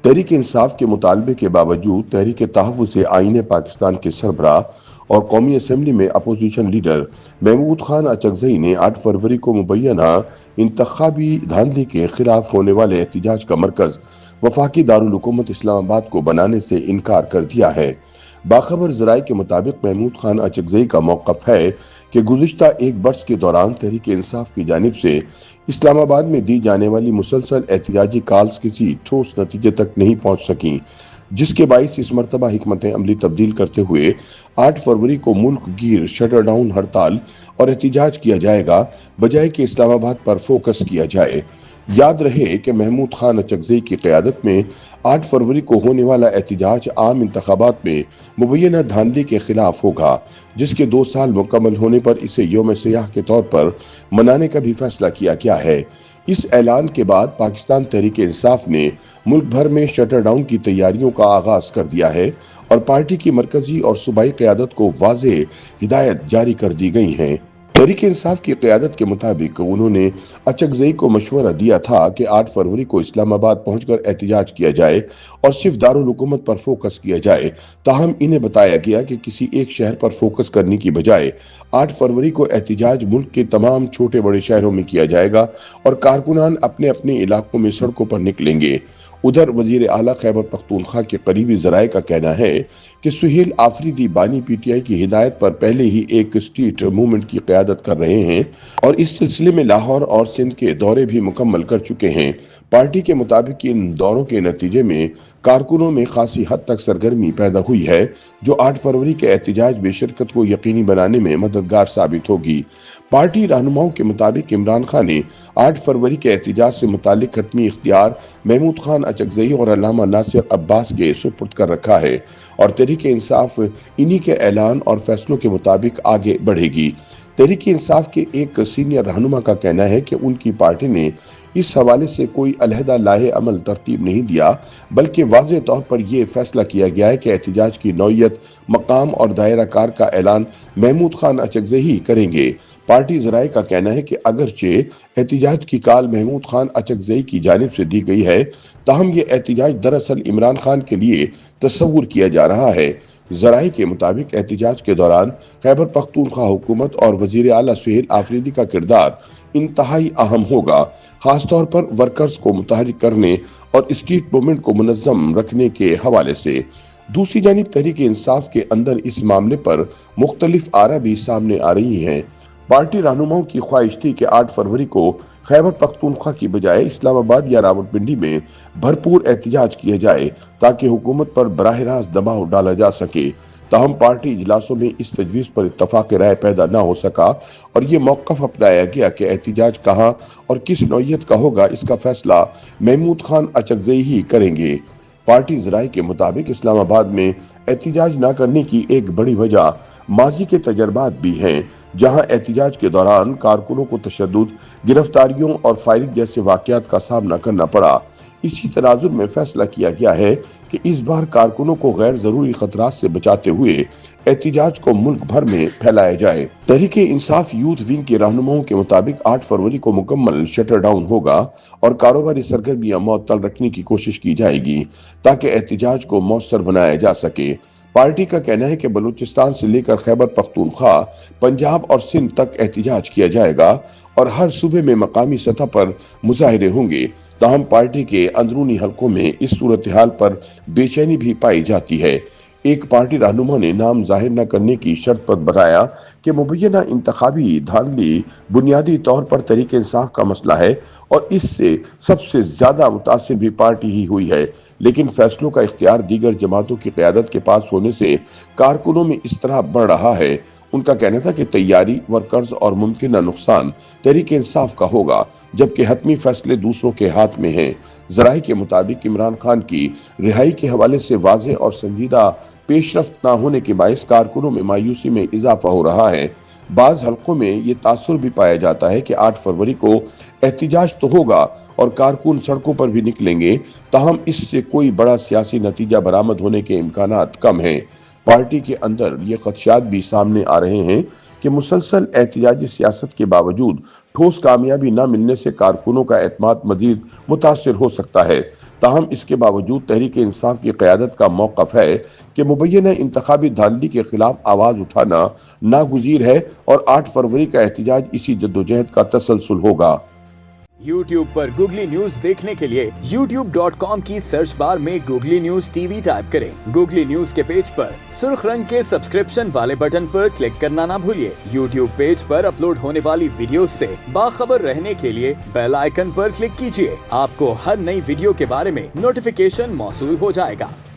تحریک انصاف کے مطالبے کے باوجود تحریک تحفظ آئین پاکستان کے سربراہ اور قومی اسمبلی میں اپوزیشن لیڈر محمود خان اچکزئی نے 8 فروری کو مبینہ انتخابی دھاندلی کے خلاف ہونے والے احتجاج کا مرکز وفاقی دارالحکومت اسلام آباد کو بنانے سے انکار کر دیا ہے۔ باخبر ذرائع کے مطابق محمود خان اچکزئی کا موقف ہے کہ گزشتہ ایک برس کے دوران تحریک انصاف کی جانب سے اسلام آباد میں دی جانے والی مسلسل احتجاجی کالز کسی ٹھوس نتیجے تک نہیں پہنچ سکیں، جس کے باعث اس مرتبہ حکمت عملی تبدیل کرتے ہوئے 8 فروری کو ملک گیر شٹر ڈاؤن ہڑتال اور احتجاج کیا جائے گا، بجائے کہ اسلام آباد پر فوکس کیا جائے۔ یاد رہے کہ محمود خان اچکزئی کی قیادت میں 8 فروری کو ہونے والا احتجاج عام انتخابات میں مبینہ دھاندلی کے خلاف ہوگا، جس کے 2 سال مکمل ہونے پر اسے یوم سیاہ کے طور پر منانے کا بھی فیصلہ کیا گیا ہے۔ اس اعلان کے بعد پاکستان تحریک انصاف نے ملک بھر میں شٹر ڈاؤن کی تیاریوں کا آغاز کر دیا ہے اور پارٹی کی مرکزی اور صوبائی قیادت کو واضح ہدایت جاری کر دی گئی ہیں۔ تحریک انصاف کی قیادت کے مطابق انہوں نے اچکزئی کو مشورہ دیا تھا کہ 8 فروری کو اسلام آباد پہنچ کر احتجاج کیا جائے اور صرف دارالحکومت پر فوکس کیا جائے، تاہم انہیں بتایا گیا کہ کسی ایک شہر پر فوکس کرنے کی بجائے 8 فروری کو احتجاج ملک کے تمام چھوٹے بڑے شہروں میں کیا جائے گا اور کارکنان اپنے اپنے علاقوں میں سڑکوں پر نکلیں گے۔ ادھر وزیر اعلیٰ خیبر پختونخوا کے قریبی ذرائع کا کہنا ہے کہ سہیل آفریدی بانی پی ٹی آئی کی ہدایت پر پہلے ہی ایک اسٹریٹ موومنٹ کی قیادت کر رہے ہیں اور اس سلسلے میں لاہور اور سندھ کے دورے بھی مکمل کر چکے ہیں۔ پارٹی کے مطابق ان دوروں کے نتیجے میں کارکنوں میں خاصی حد تک سرگرمی پیدا ہوئی ہے، جو 8 فروری کے احتجاج میں شرکت کو یقینی بنانے میں مددگار ثابت ہوگی۔ پارٹی رہنماؤں کے مطابق عمران خان نے 8 فروری کے احتجاج سے متعلق حتمی اختیار محمود خان اچکزئی اور علامہ ناصر عباس کے سپرد کر رکھا ہے اور تحریک انصاف انہی کے اعلان اور فیصلوں کے مطابق آگے بڑھے گی۔ تحریک انصاف کے ایک سینئر رہنما کا کہنا ہے کہ ان کی پارٹی نے اس حوالے سے کوئی علیحدہ لائحہ عمل ترتیب نہیں دیا، بلکہ واضح طور پر یہ فیصلہ کیا گیا ہے کہ احتجاج کی نوعیت، مقام اور دائرہ کار کا اعلان محمود خان اچکزئی ہی کریں گے۔ پارٹی ذرائع کا کہنا ہے کہ اگرچہ احتجاج کی کال محمود خان اچکزئی کی جانب سے دی گئی ہے، تاہم یہ احتجاج دراصل عمران خان کے لیے تصور کیا جا رہا ہے۔ ذرائع کے مطابق احتجاج کے دوران خیبر پختونخوا حکومت اور وزیر اعلیٰ سہیل آفریدی کا کردار انتہائی اہم ہوگا، خاص طور پر ورکرز کو متحرک کرنے اور اسٹریٹ موومنٹ کو منظم رکھنے کے حوالے سے۔ دوسری جانب تحریک انصاف کے اندر اس معاملے پر مختلف آراء بھی سامنے آ رہی ہیں۔ پارٹی رہنماؤں کی خواہش تھی کہ 8 فروری کو خیبر پختونخوا کی بجائے اسلام آباد یا راولپنڈی میں بھرپور احتجاج کیا جائے تاکہ حکومت پر براہ راست دباؤ ڈالا جا سکے، تاہم پارٹی اجلاسوں میں اس تجویز پر اتفاق رائے پیدا نہ ہو سکا اور یہ موقف اپنایا گیا کہ احتجاج کہاں اور کس نوعیت کا ہوگا، اس کا فیصلہ محمود خان اچکزئی ہی کریں گے۔ پارٹی ذرائع کے مطابق اسلام آباد میں احتجاج نہ کرنے کی ایک بڑی وجہ ماضی کے تجربات بھی ہیں، جہاں احتجاج کے دوران کارکنوں کو تشدد، گرفتاریوں اور فائرنگ جیسے واقعات کا سامنا کرنا پڑا۔ اسی تناظر میں فیصلہ کیا گیا ہے کہ اس بار کارکنوں کو غیر ضروری خطرات سے بچاتے ہوئے احتجاج کو ملک بھر میں پھیلایا جائے۔ تحریک انصاف یوتھ ونگ کے رہنماؤں کے مطابق 8 فروری کو مکمل شٹر ڈاؤن ہوگا اور کاروباری سرگرمیاں معطل رکھنے کی کوشش کی جائے گی تاکہ احتجاج کو مؤثر بنایا جا سکے۔ پارٹی کا کہنا ہے کہ بلوچستان سے لے کر خیبر پختونخوا، پنجاب اور سندھ تک احتجاج کیا جائے گا اور ہر صوبے میں مقامی سطح پر مظاہرے ہوں گے، تاہم پارٹی کے اندرونی حلقوں میں اس صورتحال پر بے چینی بھی پائی جاتی ہے۔ ایک پارٹی رہنما نے نام ظاہر نہ کرنے کی شرط پر بتایا کہ مبینہ انتخابی دھاندلی بنیادی طور پر تحریک انصاف کا مسئلہ ہے اور اس سے سب سے زیادہ متاثر بھی پارٹی ہی ہوئی ہے، لیکن فیصلوں کا اختیار دیگر جماعتوں کی قیادت کے پاس ہونے سے کارکنوں میں اس طرح بڑھ رہا ہے۔ ان کا کہنا تھا کہ تیاری، ورکرز اور ممکنہ نقصان تحریک انصاف کا ہوگا، جبکہ حتمی فیصلے دوسروں کے ہاتھ میں ہیں۔ ذرائع کے مطابق عمران خان کی رہائی کے حوالے سے واضح اور سنجیدہ پیش رفت نہ ہونے کے باعث کارکنوں میں مایوسی میں اضافہ ہو رہا ہے۔ بعض حلقوں میں یہ تاثر بھی پایا جاتا ہے کہ 8 فروری کو احتجاج تو ہوگا اور کارکن سڑکوں پر بھی نکلیں گے، تاہم اس سے کوئی بڑا سیاسی نتیجہ برآمد ہونے کے امکانات کم ہیں۔ پارٹی کے اندر یہ خدشات بھی سامنے آ رہے ہیں کہ مسلسل احتجاجی سیاست کے باوجود ٹھوس کامیابی نہ ملنے سے کارکنوں کا اعتماد مزید متاثر ہو سکتا ہے۔ تاہم اس کے باوجود تحریک انصاف کی قیادت کا موقف ہے کہ مبینہ انتخابی دھاندلی کے خلاف آواز اٹھانا ناگزیر ہے اور 8 فروری کا احتجاج اسی جدوجہد کا تسلسل ہوگا۔ YouTube پر گوگلی نیوز دیکھنے کے لیے youtube.com کی سرچ بار میں googly news T V type کریں۔ گوگلی نیوز کے پیج پر سرخ رنگ کے سبسکرپشن والے بٹن پر کلک کرنا نہ بھولیے۔ YouTube پیج پر اپلوڈ ہونے والی ویڈیوز سے باخبر رہنے کے لیے بیل آئیکن پر کلک کیجیے۔ آپ کو ہر نئی ویڈیو کے بارے میں نوٹیفیکیشن موصول ہو جائے گا۔